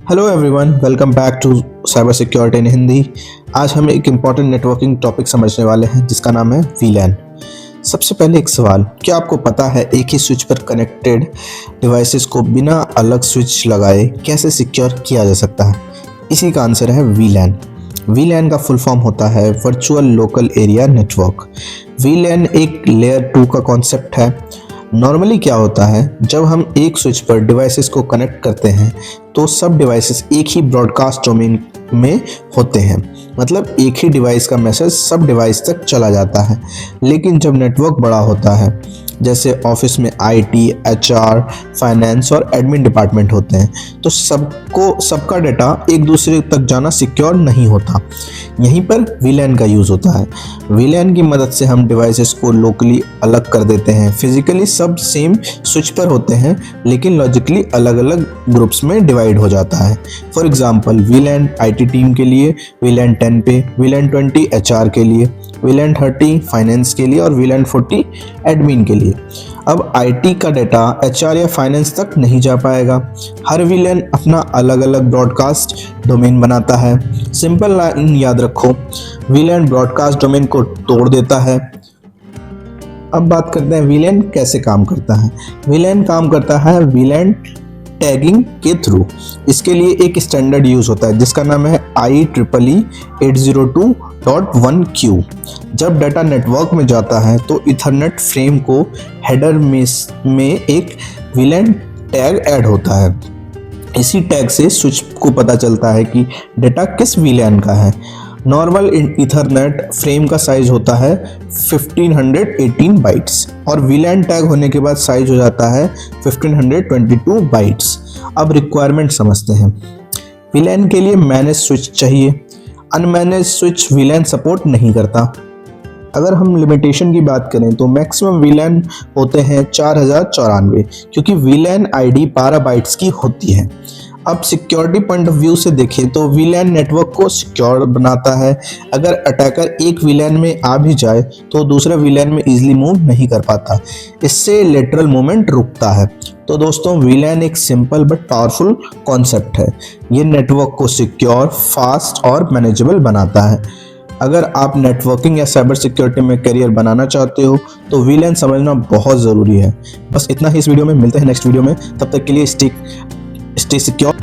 Hello everyone, welcome back to cyber security in Hindi. आज हम एक इम्पॉर्टेंट नेटवर्किंग टॉपिक समझने वाले हैं जिसका नाम है वीलैन। सबसे पहले एक सवाल, क्या आपको पता है एक ही स्विच पर कनेक्टेड डिवाइसेस को बिना अलग स्विच लगाए कैसे सिक्योर किया जा सकता है? इसी का आंसर है वीलैन। वीलैन का फुल फॉर्म होता है वर्चुअल लोकल एरिया नेटवर्क। वीलैन एक लेयर 2 का कॉन्सेप्ट है। नॉर्मली क्या होता है, जब हम एक स्विच पर डिवाइसेस को कनेक्ट करते हैं तो सब डिवाइसेस एक ही ब्रॉडकास्ट डोमेन में होते हैं, मतलब एक ही डिवाइस का मैसेज सब डिवाइस तक चला जाता है। लेकिन जब नेटवर्क बड़ा होता है, जैसे ऑफिस में आईटी, एचआर, फाइनेंस और एडमिन डिपार्टमेंट होते हैं, तो सबका डाटा एक दूसरे तक जाना सिक्योर नहीं होता। यहीं पर वीलैन का यूज़ होता है। वीलैन की मदद से हम डिवाइसेस को लोकली अलग कर देते हैं। फिजिकली सब सेम स्विच पर होते हैं, लेकिन लॉजिकली अलग अलग ग्रुप्स में डिवाइड हो जाता है। फॉर एग्जांपल, वीलैन आईटी टीम के लिए, वीलैन 10 पे, वीलैन 20 एचआर के लिए, वीलैन 30 फाइनेंस के लिए और वीलैन 40 एडमिन के लिए। अब आईटी का डाटा एचआर या फाइनेंस तक नहीं जा पाएगा। हर वीलैन अपना अलग अलग ब्रॉडकास्ट डोमेन बनाता है। सिंपल लाइन याद रखो, वीलैन ब्रॉडकास्ट डोमेन को तोड़ देता है। अब बात करते हैं वीलैन कैसे काम करता है। वीलैन काम करता है वीलैन टैगिंग के थ्रू। इसके लिए एक स्टैंडर्ड यूज होता है जिसका नाम है IEEE 802.1Q। जब डाटा नेटवर्क में जाता है तो इथरनेट फ्रेम को हेडर में एक वीलैन टैग ऐड होता है। इसी टैग से स्विच को पता चलता है कि डाटा किस वीलैन का है। नॉर्मल इथरनेट फ्रेम का साइज होता है 1518 बाइट्स और वीलैन टैग होने के बाद साइज हो जाता है 1522 बाइट्स। अब रिक्वायरमेंट समझते हैं। वीलैन के लिए मैनेज स्विच चाहिए। अनमैनेज स्विच वीलैन सपोर्ट नहीं करता। अगर हम लिमिटेशन की बात करें तो मैक्सिमम वीलैन होते हैं 4094, क्योंकि वीलैन आईडी 12 बाइट्स की होती है। अब सिक्योरिटी पॉइंट ऑफ व्यू से देखें तो वीलैन नेटवर्क को सिक्योर बनाता है। अगर अटैकर एक वीलैन में आ भी जाए तो दूसरा वीलैन में इजीली मूव नहीं कर पाता। इससे लेटरल मूवमेंट रुकता है। तो दोस्तों, वीलैन एक सिंपल बट पावरफुल कॉन्सेप्ट है। ये नेटवर्क को सिक्योर, फास्ट और मैनेजेबल बनाता है। अगर आप नेटवर्किंग या साइबर सिक्योरिटी में करियर बनाना चाहते हो तो वीलैन समझना बहुत ज़रूरी है। बस इतना ही इस वीडियो में। मिलते हैं नेक्स्ट वीडियो में। तब तक के लिए स्टे सिक्योर।